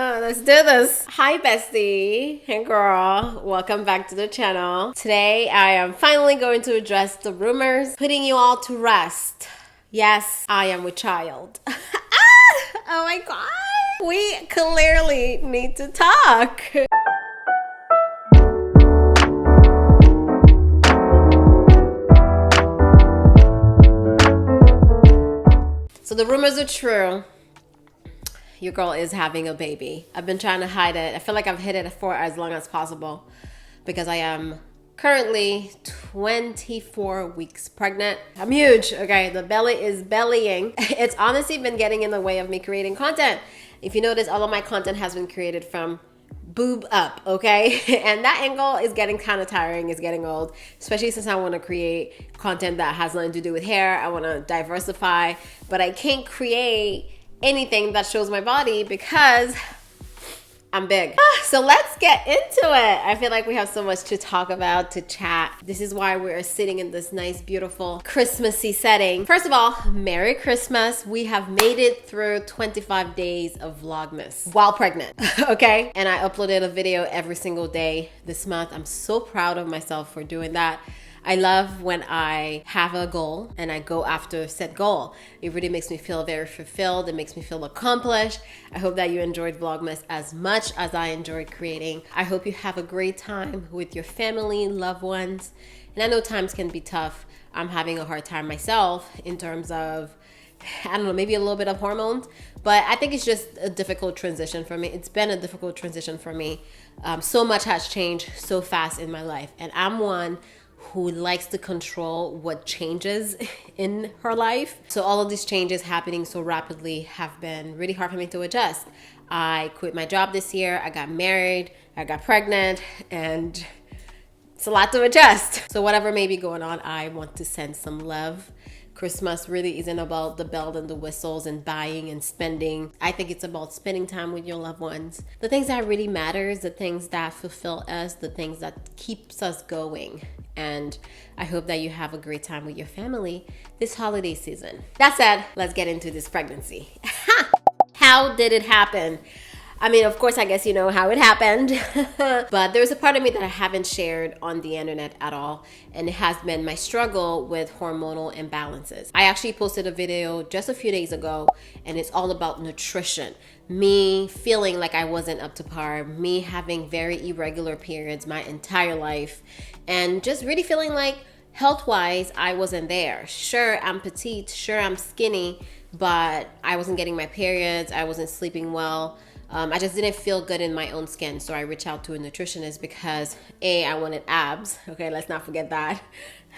Let's do this. Hi bestie. Hey girl. Welcome back to the channel. Today I am finally going to address the rumors, putting you all to rest. Yes, I am with child. Oh my god. We clearly need to talk. So the rumors are true. Your girl is having a baby. I've been trying to hide it. I feel like I've hid it for as long as possible because I am currently 24 weeks pregnant. I'm huge, okay? The belly is bellying. It's honestly been getting in the way of me creating content. If you notice, all of my content has been created from boob up, okay? And that angle is getting kind of tiring, it's getting old, especially since I want to create content that has nothing to do with hair. I want to diversify, but I can't create anything that shows my body because I'm big. So let's get into it. I feel like we have so much to talk about, to chat. This is why we're sitting in this nice, beautiful Christmassy setting. First of all, Merry Christmas. We have made it through 25 days of Vlogmas while pregnant, okay? And I uploaded a video every single day this month. I'm so proud of myself for doing that. I love when I have a goal and I go after said goal. It really makes me feel very fulfilled. It makes me feel accomplished. I hope that you enjoyed Vlogmas as much as I enjoyed creating. I hope you have a great time with your family, loved ones. And I know times can be tough. I'm having a hard time myself in terms of, I don't know, maybe a little bit of hormones, but I think it's just a difficult transition for me. It's been a difficult transition for me. So much has changed so fast in my life, and I'm one who likes to control what changes in her life. So all of these changes happening so rapidly have been really hard for me to adjust. I quit my job this year, I got married, I got pregnant, and it's a lot to adjust. So whatever may be going on, I want to send some love. Christmas really isn't about the bells and the whistles and buying and spending. I think it's about spending time with your loved ones. The things that really matters, the things that fulfill us, the things that keeps us going. And I hope that you have a great time with your family this holiday season. That said, let's get into this pregnancy. How did it happen? I mean, of course, I guess you know how it happened, but there's a part of me that I haven't shared on the internet at all, and it has been my struggle with hormonal imbalances. I actually posted a video just a few days ago, and it's all about nutrition. Me feeling like I wasn't up to par, me having very irregular periods my entire life, and just really feeling like health-wise, I wasn't there. Sure, I'm petite, sure, I'm skinny, but I wasn't getting my periods, I wasn't sleeping well. I just didn't feel good in my own skin, so I reached out to a nutritionist because A, I wanted abs. Okay, let's not forget that.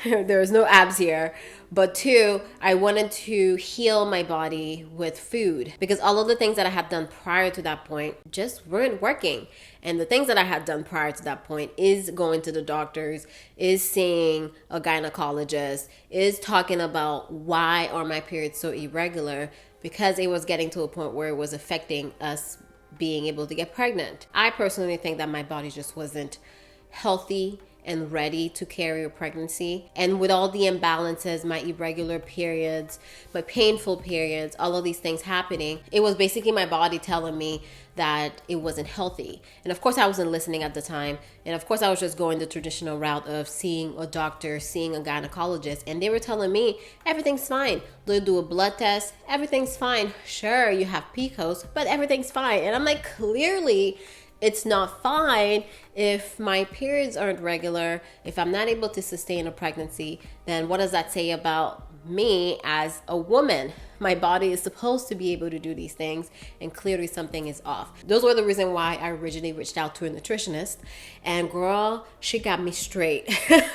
There was no abs here. But two, I wanted to heal my body with food because all of the things that I had done prior to that point just weren't working. And the things that I had done prior to that point is going to the doctors, is seeing a gynecologist, is talking about why are my periods so irregular, because it was getting to a point where it was affecting us being able to get pregnant. I personally think that my body just wasn't healthy and ready to carry a pregnancy. And with all the imbalances, my irregular periods, my painful periods, all of these things happening, it was basically my body telling me that it wasn't healthy. And of course I wasn't listening at the time. And of course I was just going the traditional route of seeing a doctor, seeing a gynecologist, and they were telling me everything's fine. They'll do a blood test, everything's fine. Sure, you have PCOS, but everything's fine. And I'm like, clearly it's not fine. If my periods aren't regular, if I'm not able to sustain a pregnancy, then what does that say about me as a woman? My body is supposed to be able to do these things, and clearly something is off. Those were the reason why I originally reached out to a nutritionist, and girl, she got me straight.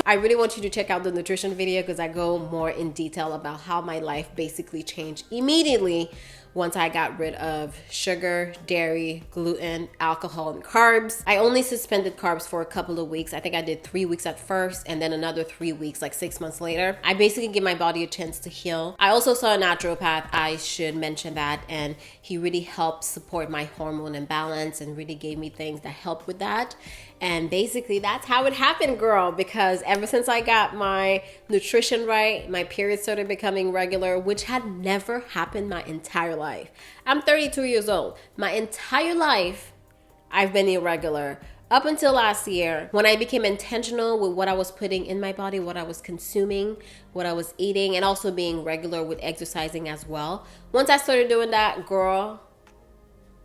I really want you to check out the nutrition video because I go more in detail about how my life basically changed immediately once I got rid of sugar, dairy, gluten, alcohol, and carbs. I only suspended carbs for a couple of weeks. I think I did 3 weeks at first and then another 3 weeks, like 6 months later. I basically give my body a chance to heal. I also saw a naturopath, I should mention that, and he really helped support my hormone imbalance and really gave me things that helped with that. And basically that's how it happened, girl, because ever since I got my nutrition right, my period started becoming regular, which had never happened my entire life. I'm 32 years old. My entire life, I've been irregular. Up until last year, when I became intentional with what I was putting in my body, what I was consuming, what I was eating, and also being regular with exercising as well. Once I started doing that, girl,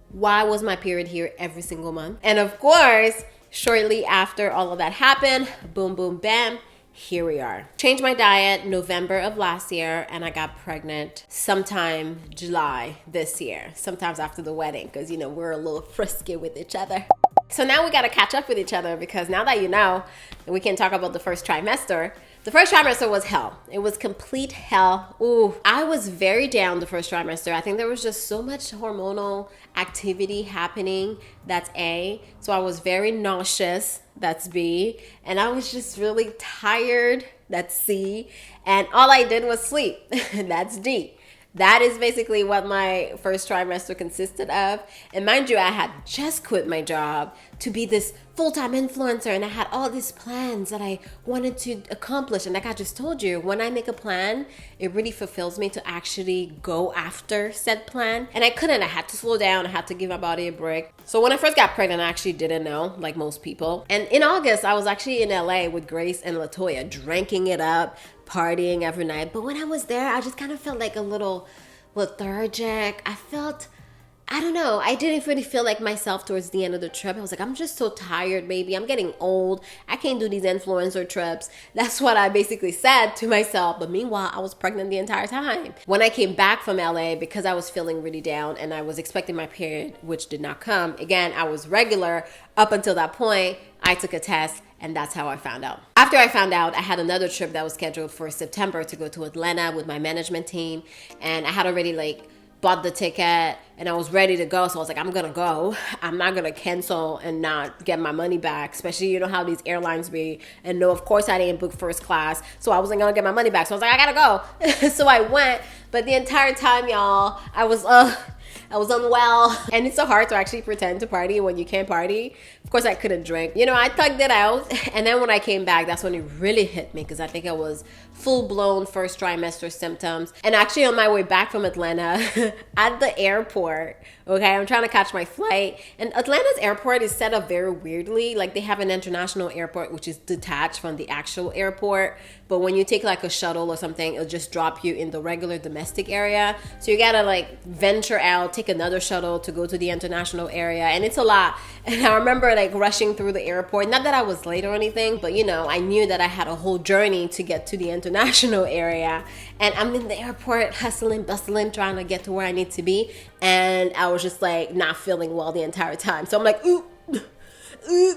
why was my period here every single month? And of course, shortly after all of that happened, boom, boom, bam, here we are. Changed my diet November of last year, and I got pregnant sometime July this year, sometimes after the wedding, because, you know, we're a little frisky with each other. So now we got to catch up with each other, because now that you know, we can talk about the first trimester. The first trimester was hell. It was complete hell. Ooh, I was very down the first trimester. I think there was just so much hormonal activity happening. That's A. So I was very nauseous. That's B. And I was just really tired. That's C. And all I did was sleep. That's D. That is basically what my first trimester consisted of. And mind you, I had just quit my job to be this full-time influencer, and I had all these plans that I wanted to accomplish. And like I just told you, when I make a plan, it really fulfills me to actually go after said plan. And I couldn't. I had to slow down. I had to give my body a break. So when I first got pregnant, I actually didn't know, like most people. And in August, I was actually in LA with Grace and Latoya, drinking it up, partying every night. But when I was there, I just kind of felt like a little lethargic. I don't know. I didn't really feel like myself towards the end of the trip. I was like, I'm just so tired, baby. I'm getting old. I can't do these influencer trips. That's what I basically said to myself. But meanwhile, I was pregnant the entire time. When I came back from LA, because I was feeling really down and I was expecting my period, which did not come. Again, I was regular up until that point. I took a test, and that's how I found out. After I found out, I had another trip that was scheduled for September to go to Atlanta with my management team. And I had already bought the ticket and I was ready to go. So I was like, I'm gonna go. I'm not gonna cancel and not get my money back, especially, you know how these airlines be. And no, of course I didn't book first class, so I wasn't gonna get my money back. So I was like, I gotta go. So I went, but the entire time, y'all, I was unwell. And it's so hard to actually pretend to party when you can't party. Of course I couldn't drink. You know, I thugged it out. And then when I came back, that's when it really hit me, because I think it was full-blown first trimester symptoms. And actually on my way back from Atlanta, at the airport, okay, I'm trying to catch my flight. And Atlanta's airport is set up very weirdly. Like, they have an international airport, which is detached from the actual airport. But when you take like a shuttle or something, it'll just drop you in the regular domestic area. So you gotta venture out, take another shuttle to go to the international area. And it's a lot. And I remember rushing through the airport. Not that I was late or anything, but you know, I knew that I had a whole journey to get to the international area. And I'm in the airport hustling, bustling, trying to get to where I need to be. And I was just not feeling well the entire time. So I'm like, ooh, ooh.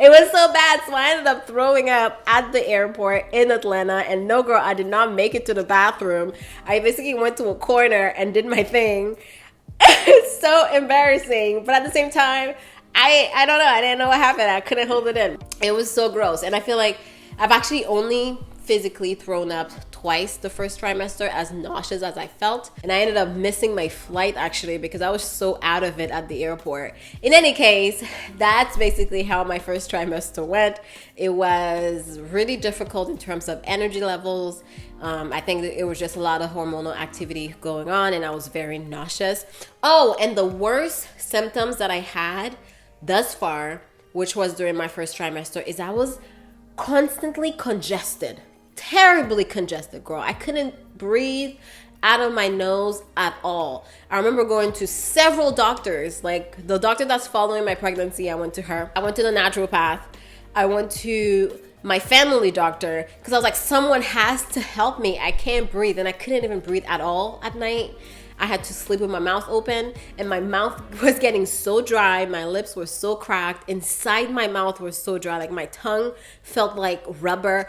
It was so bad, so I ended up throwing up at the airport in Atlanta. And no, girl, I did not make it to the bathroom. I basically went to a corner and did my thing. It's so embarrassing, but at the same time, I don't know, I didn't know what happened. I couldn't hold it in. It was so gross. And I feel like I've actually only physically thrown up twice the first trimester, as nauseous as I felt. And I ended up missing my flight actually, because I was so out of it at the airport. In any case, that's basically how my first trimester went. It was really difficult in terms of energy levels. I think that it was just a lot of hormonal activity going on, and I was very nauseous. Oh, and the worst symptoms that I had thus far, which was during my first trimester, is I was constantly congested. Terribly congested, girl. I couldn't breathe out of my nose at all. I remember going to several doctors, like the doctor that's following my pregnancy. I went to her. I went to the naturopath. I went to my family doctor, because I was like, someone has to help me. I can't breathe. And I couldn't even breathe at all at night. I had to sleep with my mouth open, and my mouth was getting so dry. My lips were so cracked. Inside my mouth was so dry. Like, my tongue felt like rubber.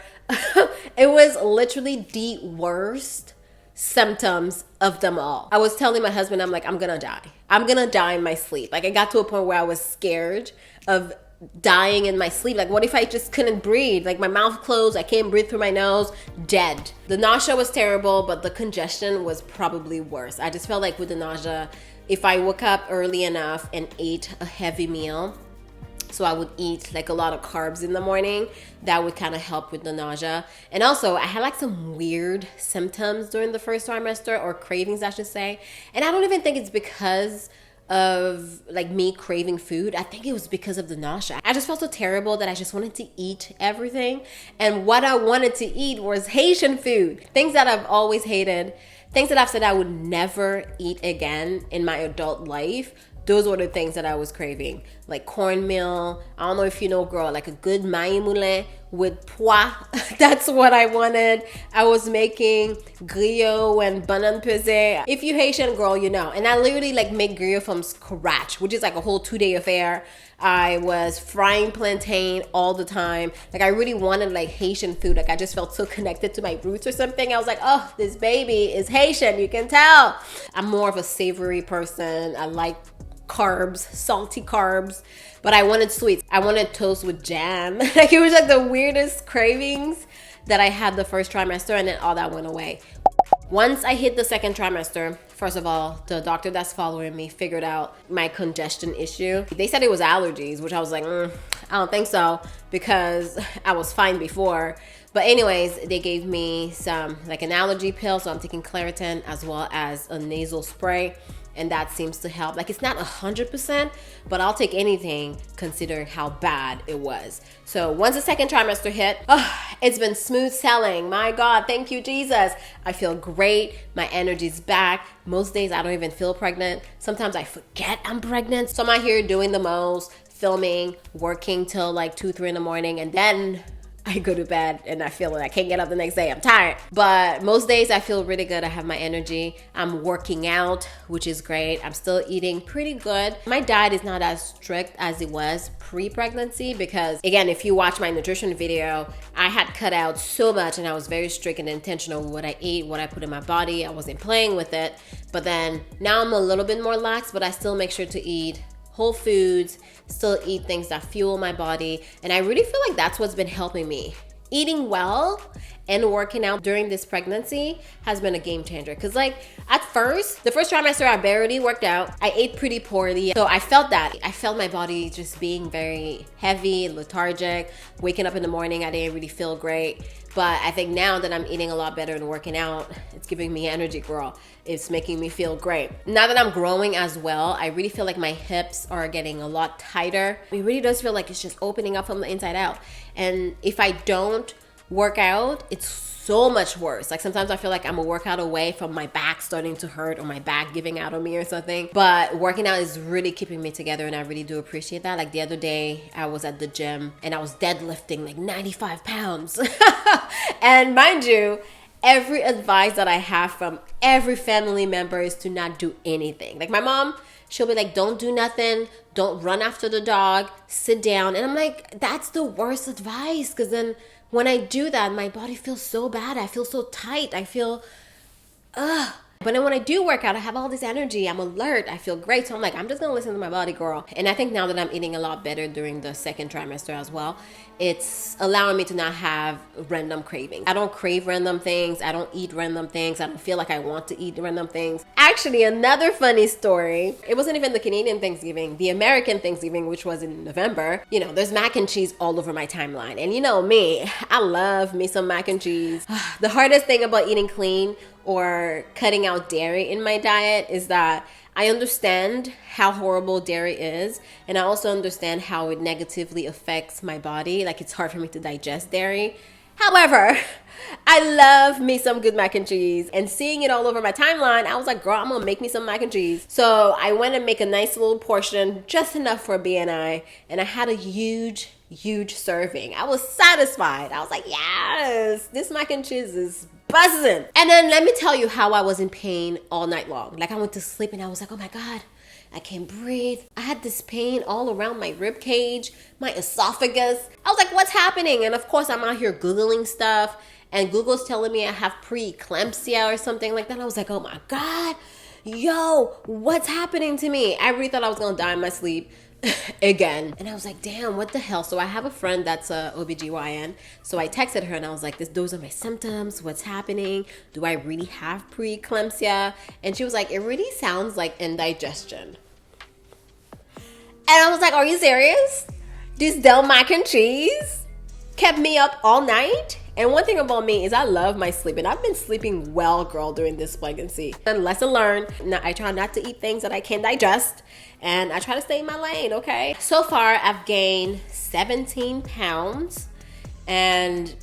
It was literally the worst symptoms of them all. I was telling my husband, I'm like, I'm gonna die. I'm gonna die in my sleep. Like, I got to a point where I was scared of dying in my sleep. Like, what if I just couldn't breathe? Like, my mouth closed, I can't breathe through my nose, dead. The nausea was terrible, but the congestion was probably worse. I just felt like with the nausea, if I woke up early enough and ate a heavy meal, So I would eat like a lot of carbs in the morning. That would kind of help with the nausea. And also I had like some weird symptoms during the first trimester, or cravings I should say. And I don't even think it's because of like me craving food. I think it was because of the nausea. I just felt so terrible that I just wanted to eat everything. And what I wanted to eat was Haitian food. Things that I've always hated. Things that I've said I would never eat again in my adult life. Those were the things that I was craving. Like cornmeal. I don't know if you know, girl, like a good maïs moulin with pois. That's what I wanted. I was making griot and banan pesé. If you Haitian, girl, you know. And I literally like make griot from scratch, which is like a whole 2-day affair. I was frying plantain all the time. Like I really wanted like Haitian food. Like I just felt so connected to my roots or something. I was like, oh, this baby is Haitian, you can tell. I'm more of a savory person. I like carbs, salty carbs, but I wanted sweets. I wanted toast with jam. Like it was like the weirdest cravings that I had the first trimester, and then all that went away. Once I hit the second trimester, first of all, the doctor that's following me figured out my congestion issue. They said it was allergies, which I was like, I don't think so, because I was fine before. But anyways, they gave me some, like an allergy pill, so I'm taking Claritin as well as a nasal spray. And that seems to help. Like it's not 100%, but I'll take anything considering how bad it was. So once the second trimester hit, it's been smooth sailing. My God, thank you, Jesus. I feel great. My energy's back. Most days I don't even feel pregnant. Sometimes I forget I'm pregnant. So I'm out here doing the most, filming, working till like 2, 3 in the morning, and then I go to bed and I feel like I can't get up the next day. I'm tired. But most days I feel really good. I have my energy. I'm working out, which is great. I'm still eating pretty good. My diet is not as strict as it was pre-pregnancy because, again, if you watch my nutrition video, I had cut out so much and I was very strict and intentional with what I ate, what I put in my body. I wasn't playing with it. But then now I'm a little bit more lax, but I still make sure to eat whole foods, still eat things that fuel my body. And I really feel like that's what's been helping me. Eating well and working out during this pregnancy has been a game changer. Cause like at first, the first trimester, I barely worked out. I ate pretty poorly. So I felt that. I felt my body just being very heavy, lethargic. Waking up in the morning, I didn't really feel great. But I think now that I'm eating a lot better and working out, it's giving me energy, girl. It's making me feel great. Now that I'm growing as well, I really feel like my hips are getting a lot tighter. It really does feel like it's just opening up from the inside out. And if I don't work out, it's so much worse. Like sometimes I feel like I'm a workout away from my back starting to hurt or my back giving out on me or something. But working out is really keeping me together and I really do appreciate that. Like the other day I was at the gym and I was deadlifting like 95 pounds. And mind you, every advice that I have from every family member is to not do anything. Like my mom, she'll be like, don't do nothing. Don't run after the dog. Sit down. And I'm like, that's the worst advice. Because then when I do that, my body feels so bad. I feel so tight. I feel, But then when I do work out, I have all this energy. I'm alert. I feel great. So I'm like, I'm just going to listen to my body, girl. And I think now that I'm eating a lot better during the second trimester as well, it's allowing me to not have random cravings. I don't crave random things. I don't eat random things. I don't feel like I want to eat random things. Actually, another funny story. It wasn't even the Canadian Thanksgiving, the American Thanksgiving, which was in November. You know, there's mac and cheese all over my timeline. And you know me, I love me some mac and cheese. The hardest thing about eating clean or cutting out dairy in my diet is that I understand how horrible dairy is, and I also understand how it negatively affects my body. Like it's hard for me to digest dairy. However, I love me some good mac and cheese, and seeing it all over my timeline, I was like, girl, I'm gonna make me some mac and cheese. So I went and make a nice little portion, just enough for BNI, and I had a huge serving. I was satisfied. I was like, yes, this mac and cheese is buzzing. And then let me tell you how I was in pain all night long. Like I went to sleep and I was like, oh my God, I can't breathe. I had this pain all around my rib cage, my esophagus. I was like, what's happening? And of course I'm out here Googling stuff and Google's telling me I have preeclampsia or something like that. I was like, oh my God, yo, what's happening to me? I really thought I was gonna die in my sleep again. And I was like, damn, what the hell? So I have a friend that's a OBGYN. So I texted her and I was like, those are my symptoms. What's happening? Do I really have preeclampsia? And she was like, it really sounds like indigestion. And I was like, are you serious? This Del mac and cheese kept me up all night. And one thing about me is I love my sleep, and I've been sleeping well, girl, during this pregnancy. And lesson learned, now I try not to eat things that I can't digest, and I try to stay in my lane, okay? So far, I've gained 17 pounds, and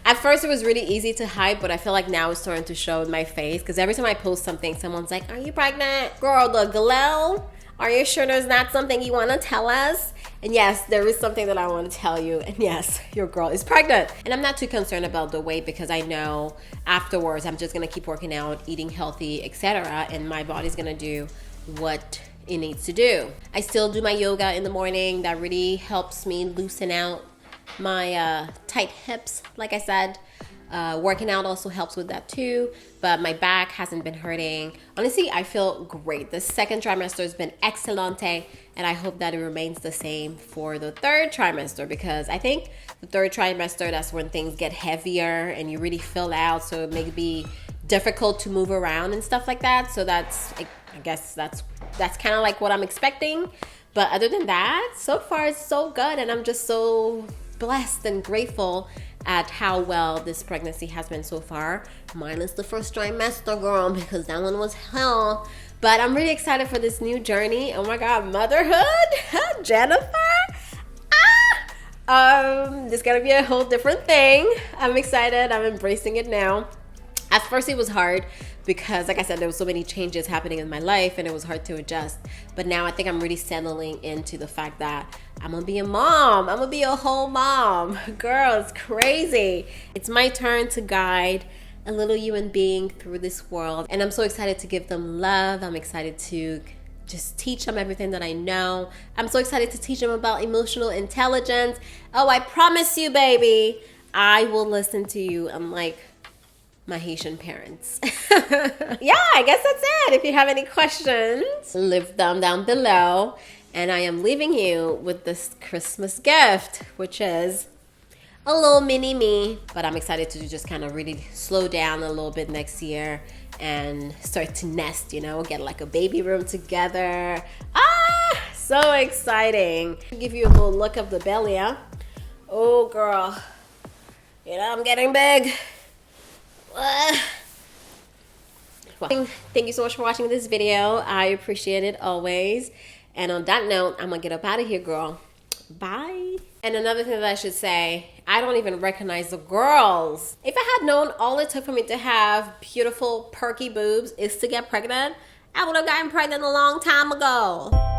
at first it was really easy to hide, but I feel like now it's starting to show in my face, because every time I post something, someone's like, are you pregnant? Girl, the glow, are you sure there's not something you want to tell us? And yes, there is something that I want to tell you. And yes, your girl is pregnant. And I'm not too concerned about the weight, because I know afterwards I'm just going to keep working out, eating healthy, etc. And my body's going to do what it needs to do. I still do my yoga in the morning. That really helps me loosen out my tight hips, like I said. Working out also helps with that too, but my back hasn't been hurting. Honestly, I feel great. The second trimester has been excelente, and I hope that it remains the same for the third trimester, because I think the third trimester, that's when things get heavier and you really fill out, so it may be difficult to move around and stuff like that. So that's, I guess that's kind of like what I'm expecting. But other than that, so far it's so good, and I'm just so blessed and grateful at how well this pregnancy has been so far. Minus the first trimester, girl, because that one was hell. But I'm really excited for this new journey. Oh my God, motherhood, Jennifer. It's gonna be a whole different thing. I'm excited. I'm embracing it now. At first it was hard because, like I said, there was so many changes happening in my life and it was hard to adjust. But now I think I'm really settling into the fact that I'm gonna be a mom. I'm gonna be a whole mom. Girl, it's crazy. It's my turn to guide a little human being through this world. And I'm so excited to give them love. I'm excited to just teach them everything that I know. I'm so excited to teach them about emotional intelligence. Oh, I promise you, baby, I will listen to you. I'm like my Haitian parents. Yeah, I guess that's it. If you have any questions, leave them down below. And I am leaving you with this Christmas gift, which is a little mini me. But I'm excited to just kind of really slow down a little bit next year and start to nest, you know, get like a baby room together. So exciting. Give you a little look of the belly, huh? Oh, girl. You know, I'm getting big. Well, thank you so much for watching this video. I appreciate it always. And on that note, I'm gonna get up out of here, girl. Bye. And another thing that I should say, I don't even recognize the girls. If I had known all it took for me to have beautiful, perky boobs is to get pregnant, I would have gotten pregnant a long time ago.